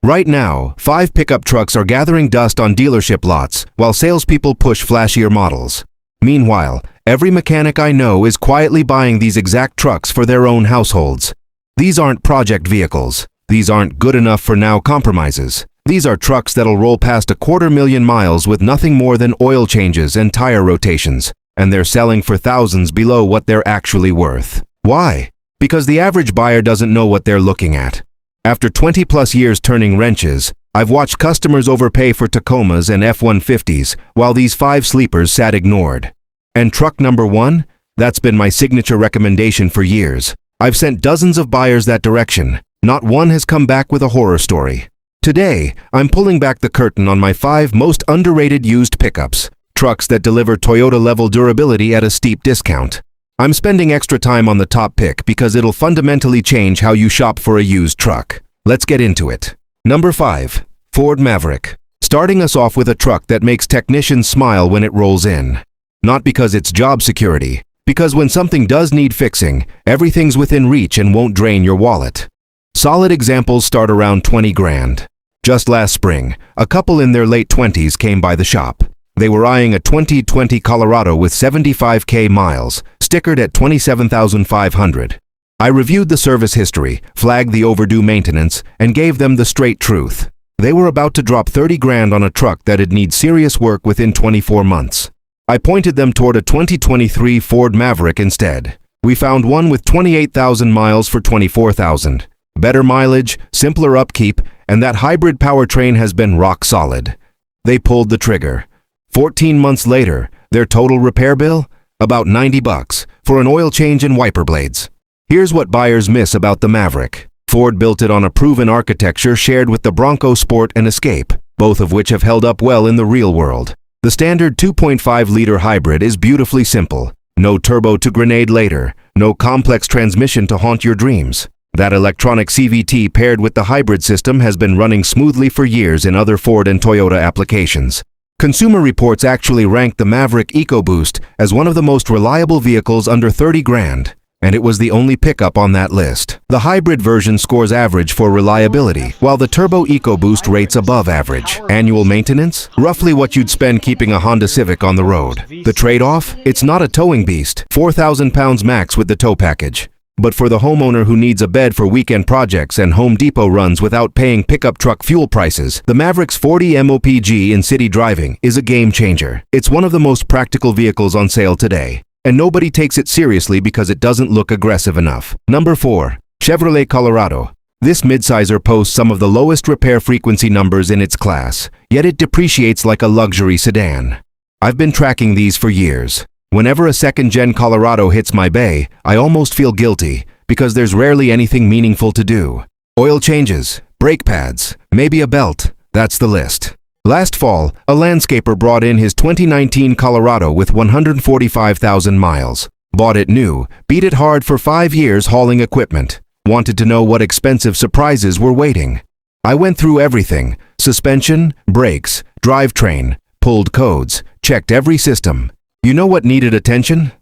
Right now, 5 pickup trucks are gathering dust on dealership lots while salespeople push flashier models. Meanwhile, every mechanic I know is quietly buying these exact trucks for their own households. These aren't project vehicles. These aren't good enough for now compromises. These are trucks that'll roll past 250,000 miles with nothing more than oil changes and tire rotations, and they're selling for thousands below what they're actually worth. Why? Because the average buyer doesn't know what they're looking at. After 20+ years turning wrenches, I've watched customers overpay for Tacomas and F-150s while these 5 sleepers sat ignored. And truck number 1? That's been my signature recommendation for years. I've sent dozens of buyers that direction. Not one has come back with a horror story. Today, I'm pulling back the curtain on my 5 most underrated used pickups, trucks that deliver Toyota-level durability at a steep discount. I'm spending extra time on the top pick because it'll fundamentally change how you shop for a used truck. Let's get into it. Number 5. Ford Maverick. Starting us off with a truck that makes technicians smile when it rolls in. Not because it's job security, because when something does need fixing, everything's within reach and won't drain your wallet. Solid examples start around 20 grand. Just last spring, a couple in their late 20s came by the shop. They were eyeing a 2020 Colorado with 75,000 miles, stickered at $27,500. I reviewed the service history, flagged the overdue maintenance, and gave them the straight truth. They were about to drop 30 grand on a truck that'd need serious work within 24 months. I pointed them toward a 2023 Ford Maverick instead. We found one with 28,000 miles for $24,000. Better mileage, simpler upkeep, and that hybrid powertrain has been rock solid. They pulled the trigger. 14 months later, their total repair bill? About $90 for an oil change and wiper blades. Here's what buyers miss about the Maverick. Ford built it on a proven architecture shared with the Bronco Sport and Escape, both of which have held up well in the real world. The standard 2.5-liter hybrid is beautifully simple. No turbo to grenade later, no complex transmission to haunt your dreams. That electronic CVT paired with the hybrid system has been running smoothly for years in other Ford and Toyota applications. Consumer Reports actually ranked the Maverick EcoBoost as one of the most reliable vehicles under 30 grand, and it was the only pickup on that list. The hybrid version scores average for reliability, while the Turbo EcoBoost rates above average. Annual maintenance? Roughly what you'd spend keeping a Honda Civic on the road. The trade-off? It's not a towing beast, 4,000 pounds max with the tow package. But for the homeowner who needs a bed for weekend projects and Home Depot runs without paying pickup truck fuel prices, the Maverick's 40 MOPG in city driving is a game changer. It's one of the most practical vehicles on sale today, and nobody takes it seriously because it doesn't look aggressive enough. Number 4. Chevrolet Colorado. This midsizer posts some of the lowest repair frequency numbers in its class, yet it depreciates like a luxury sedan. I've been tracking these for years. Whenever a second-gen Colorado hits my bay, I almost feel guilty, because there's rarely anything meaningful to do. Oil changes, brake pads, maybe a belt, that's the list. Last fall, a landscaper brought in his 2019 Colorado with 145,000 miles. Bought it new, beat it hard for 5 years hauling equipment. Wanted to know what expensive surprises were waiting. I went through everything: suspension, brakes, drivetrain, pulled codes, checked every system. You know what needed attention?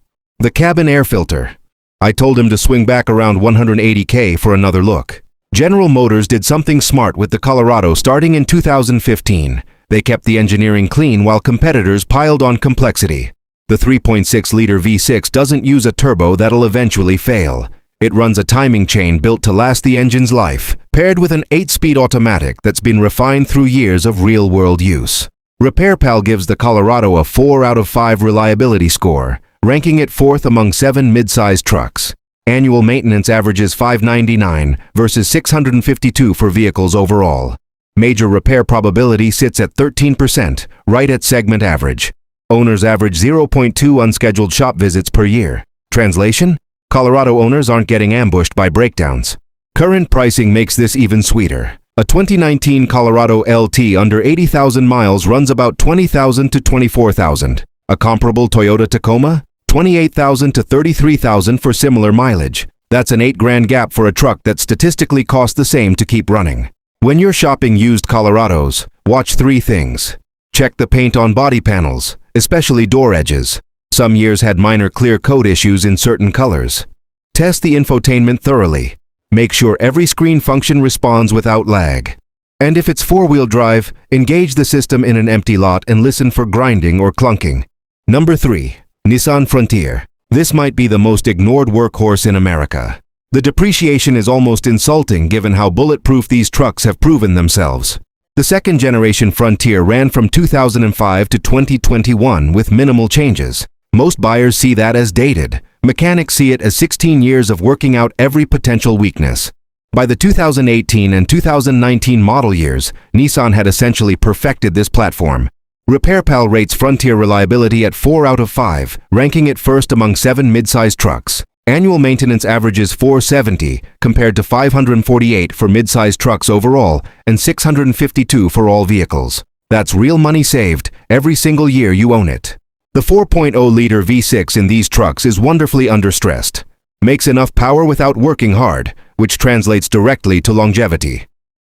The cabin air filter. I told him to swing back around 180K for another look. General Motors did something smart with the Colorado starting in 2015. They kept the engineering clean while competitors piled on complexity. The 3.6-liter V6 doesn't use a turbo that'll eventually fail. It runs a timing chain built to last the engine's life, paired with an 8-speed automatic that's been refined through years of real-world use. RepairPal gives the Colorado a 4 out of 5 reliability score, ranking it 4th among 7 mid-sized trucks. Annual maintenance averages $599 versus $652 for vehicles overall. Major repair probability sits at 13%, right at segment average. Owners average 0.2 unscheduled shop visits per year. Translation? Colorado owners aren't getting ambushed by breakdowns. Current pricing makes this even sweeter. A 2019 Colorado LT under 80,000 miles runs about $20,000 to $24,000. A comparable Toyota Tacoma? $28,000 to $33,000 for similar mileage. That's an 8 grand gap for a truck that statistically costs the same to keep running. When you're shopping used Colorados, watch 3 things. Check the paint on body panels, especially door edges. Some years had minor clear coat issues in certain colors. Test the infotainment thoroughly. Make sure every screen function responds without lag. And if it's four-wheel drive, engage the system in an empty lot and listen for grinding or clunking. Number 3. Nissan Frontier. This might be the most ignored workhorse in America. The depreciation is almost insulting given how bulletproof these trucks have proven themselves. The second-generation Frontier ran from 2005 to 2021 with minimal changes. Most buyers see that as dated. Mechanics see it as 16 years of working out every potential weakness. By the 2018 and 2019 model years, Nissan had essentially perfected this platform. RepairPal rates Frontier reliability at 4 out of 5, ranking it first among 7 mid-size trucks. Annual maintenance averages $470 compared to $548 for mid-size trucks overall and $652 for all vehicles. That's real money saved every single year you own it. The 4.0-liter V6 in these trucks is wonderfully understressed. Makes enough power without working hard, which translates directly to longevity.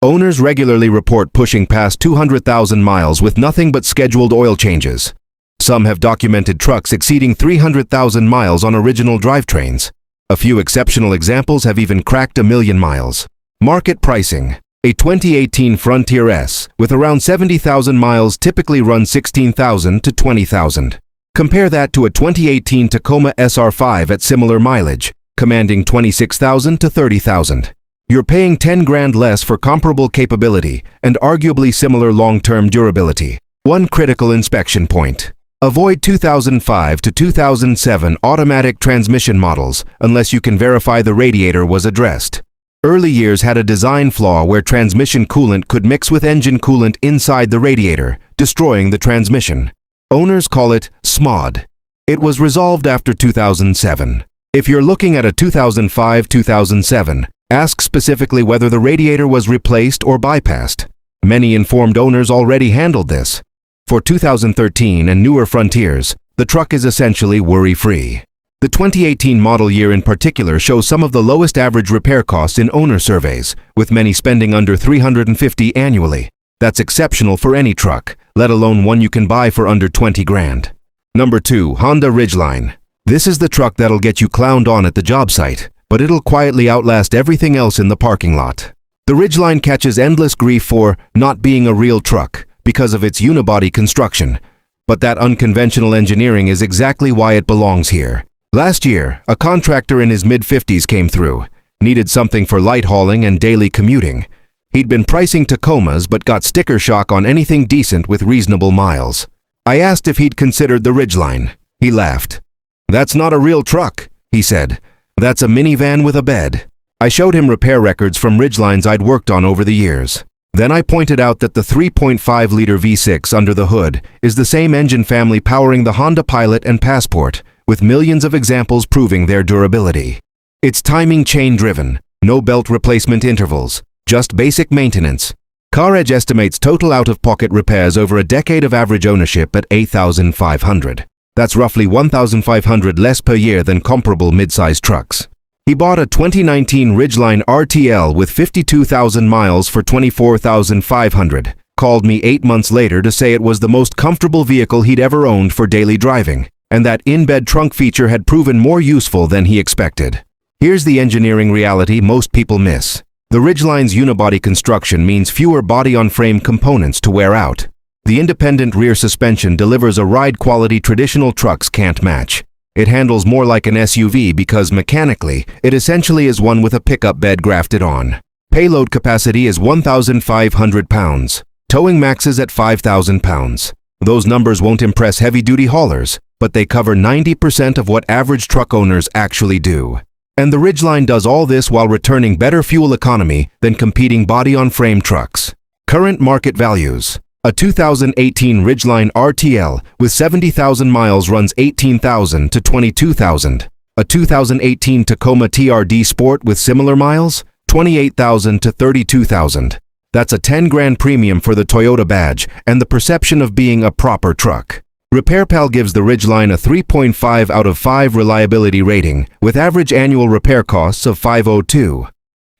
Owners regularly report pushing past 200,000 miles with nothing but scheduled oil changes. Some have documented trucks exceeding 300,000 miles on original drivetrains. A few exceptional examples have even cracked 1 million miles. Market pricing. A 2018 Frontier S with around 70,000 miles typically runs $16,000 to $20,000. Compare that to a 2018 Tacoma SR5 at similar mileage, commanding $26,000 to $30,000. You're paying 10 grand less for comparable capability and arguably similar long-term durability. One critical inspection point. Avoid 2005 to 2007 automatic transmission models unless you can verify the radiator was addressed. Early years had a design flaw where transmission coolant could mix with engine coolant inside the radiator, destroying the transmission. Owners call it SMOD. It was resolved after 2007. If you're looking at a 2005-2007, ask specifically whether the radiator was replaced or bypassed. Many informed owners already handled this. For 2013 and newer Frontiers, the truck is essentially worry-free. The 2018 model year in particular shows some of the lowest average repair costs in owner surveys, with many spending under $350 annually. That's exceptional for any truck, let alone one you can buy for under 20 grand. Number 2. Honda Ridgeline. This is the truck that'll get you clowned on at the job site, but it'll quietly outlast everything else in the parking lot. The Ridgeline catches endless grief for not being a real truck because of its unibody construction, but that unconventional engineering is exactly why it belongs here. Last year, a contractor in his mid-50s came through, needed something for light hauling and daily commuting. He'd been pricing Tacomas but got sticker shock on anything decent with reasonable miles. I asked if he'd considered the Ridgeline. He laughed. "That's not a real truck," he said. "That's a minivan with a bed." I showed him repair records from Ridgelines I'd worked on over the years. Then I pointed out that the 3.5-liter V6 under the hood is the same engine family powering the Honda Pilot and Passport, with millions of examples proving their durability. It's timing chain-driven, no belt replacement intervals, just basic maintenance. CarEdge estimates total out-of-pocket repairs over a decade of average ownership at $8,500. That's roughly $1,500 less per year than comparable mid-size trucks. He bought a 2019 Ridgeline RTL with 52,000 miles for $24,500, called me 8 months later to say it was the most comfortable vehicle he'd ever owned for daily driving, and that in-bed trunk feature had proven more useful than he expected. Here's the engineering reality most people miss. The Ridgeline's unibody construction means fewer body-on-frame components to wear out. The independent rear suspension delivers a ride quality traditional trucks can't match. It handles more like an SUV because mechanically, it essentially is one with a pickup bed grafted on. Payload capacity is 1,500 pounds. Towing maxes at 5,000 pounds. Those numbers won't impress heavy-duty haulers, but they cover 90% of what average truck owners actually do. And the Ridgeline does all this while returning better fuel economy than competing body-on-frame trucks. Current market values. A 2018 Ridgeline RTL with 70,000 miles runs $18,000 to $22,000. A 2018 Tacoma TRD Sport with similar miles? $28,000 to $32,000. That's a 10 grand premium for the Toyota badge and the perception of being a proper truck. RepairPal gives the Ridgeline a 3.5 out of 5 reliability rating with average annual repair costs of $502.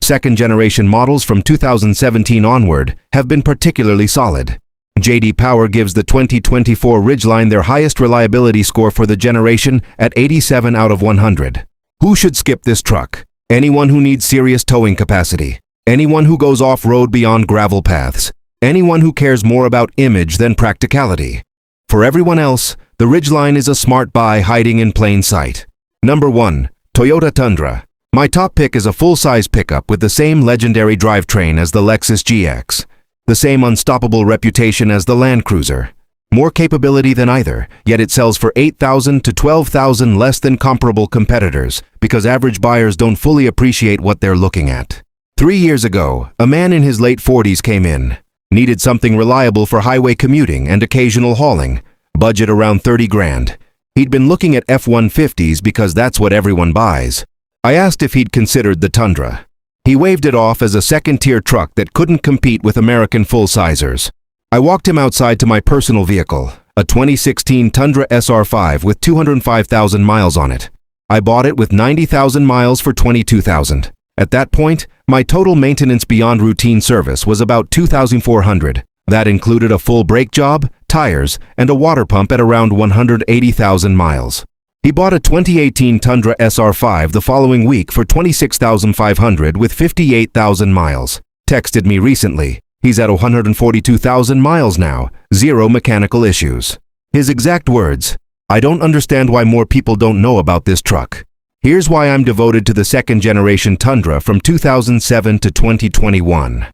Second-generation models from 2017 onward have been particularly solid. J.D. Power gives the 2024 Ridgeline their highest reliability score for the generation at 87 out of 100. Who should skip this truck? Anyone who needs serious towing capacity. anyone who goes off-road beyond gravel paths, anyone who cares more about image than practicality. For everyone else, the Ridgeline is a smart buy hiding in plain sight. Number 1. Toyota Tundra. My top pick is a full-size pickup with the same legendary drivetrain as the Lexus GX, the same unstoppable reputation as the Land Cruiser. More capability than either, yet it sells for $8,000 to $12,000 less than comparable competitors because average buyers don't fully appreciate what they're looking at. 3 years ago, a man in his late 40s came in. Needed something reliable for highway commuting and occasional hauling. Budget around 30 grand. He'd been looking at F-150s because that's what everyone buys. I asked if he'd considered the Tundra. He waved it off as a second-tier truck that couldn't compete with American full-sizers. I walked him outside to my personal vehicle, a 2016 Tundra SR5 with 205,000 miles on it. I bought it with 90,000 miles for $22,000. At that point, my total maintenance beyond routine service was about $2,400. That included a full brake job, tires, and a water pump at around 180,000 miles. He bought a 2018 Tundra SR5 the following week for $26,500 with 58,000 miles. Texted me recently. He's at 142,000 miles now, 0 mechanical issues. His exact words, "I don't understand why more people don't know about this truck. Here's why I'm devoted to the second-generation Tundra from 2007 to 2021.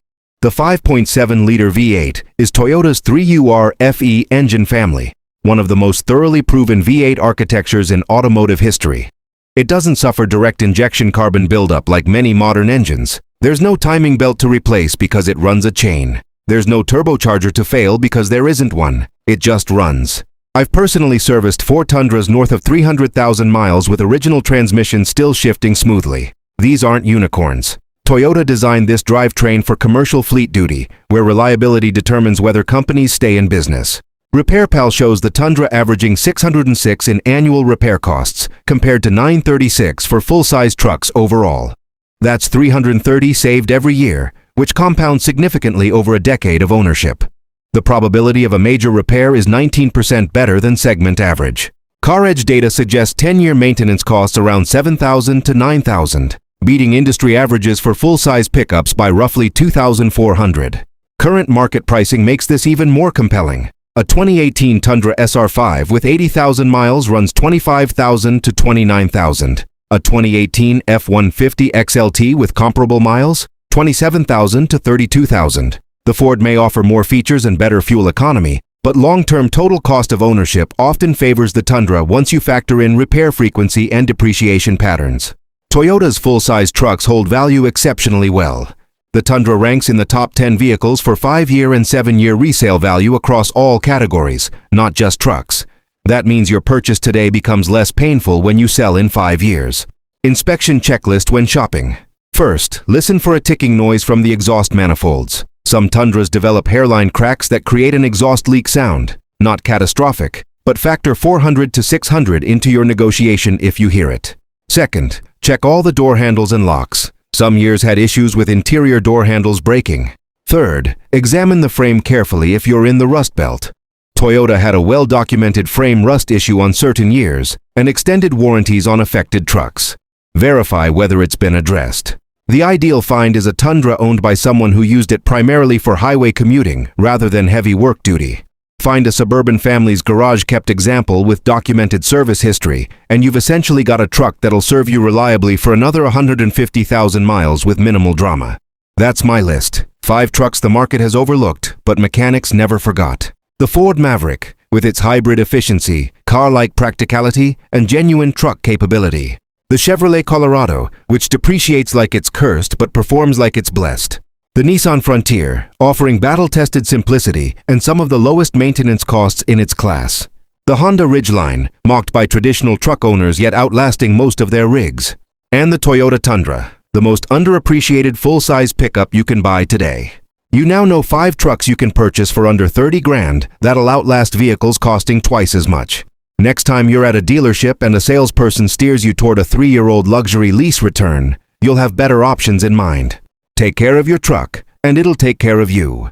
The 5.7-liter V8 is Toyota's 3UR FE engine family, one of the most thoroughly proven V8 architectures in automotive history. It doesn't suffer direct injection carbon buildup like many modern engines. There's no timing belt to replace because it runs a chain. There's no turbocharger to fail because there isn't one. It just runs. I've personally serviced 4 Tundras north of 300,000 miles with original transmission still shifting smoothly. These aren't unicorns. Toyota designed this drivetrain for commercial fleet duty, where reliability determines whether companies stay in business. RepairPal shows the Tundra averaging $606 in annual repair costs, compared to $936 for full-size trucks overall. That's $330 saved every year, which compounds significantly over a decade of ownership. The probability of a major repair is 19% better than segment average. CarEdge data suggests 10-year maintenance costs around $7,000 to $9,000, beating industry averages for full-size pickups by roughly $2,400. Current market pricing makes this even more compelling. A 2018 Tundra SR5 with 80,000 miles runs $25,000 to $29,000. A 2018 F-150 XLT with comparable miles, $27,000 to $32,000. The Ford may offer more features and better fuel economy, but long-term total cost of ownership often favors the Tundra once you factor in repair frequency and depreciation patterns. Toyota's full-size trucks hold value exceptionally well. The Tundra ranks in the top 10 vehicles for 5-year and 7-year resale value across all categories, not just trucks. That means your purchase today becomes less painful when you sell in 5 years. Inspection checklist when shopping. First, listen for a ticking noise from the exhaust manifolds. Some Tundras develop hairline cracks that create an exhaust leak sound. Not catastrophic, but factor 400 to 600 into your negotiation if you hear it. Second, check all the door handles and locks. Some years had issues with interior door handles breaking. Third, examine the frame carefully if you're in the rust belt. Toyota had a well-documented frame rust issue on certain years and extended warranties on affected trucks. Verify whether it's been addressed. The ideal find is a Tundra owned by someone who used it primarily for highway commuting rather than heavy work duty. Find a suburban family's garage-kept example with documented service history, and you've essentially got a truck that'll serve you reliably for another 150,000 miles with minimal drama. That's my list. 5 trucks the market has overlooked, but mechanics never forgot. The Ford Maverick, with its hybrid efficiency, car-like practicality, and genuine truck capability. The Chevrolet Colorado, which depreciates like it's cursed but performs like it's blessed. The Nissan Frontier, offering battle-tested simplicity and some of the lowest maintenance costs in its class. The Honda Ridgeline, mocked by traditional truck owners yet outlasting most of their rigs. And the Toyota Tundra, the most underappreciated full-size pickup you can buy today. You now know 5 trucks you can purchase for under 30 grand that'll outlast vehicles costing twice as much. Next time you're at a dealership and a salesperson steers you toward a 3-year-old luxury lease return, you'll have better options in mind. Take care of your truck, and it'll take care of you.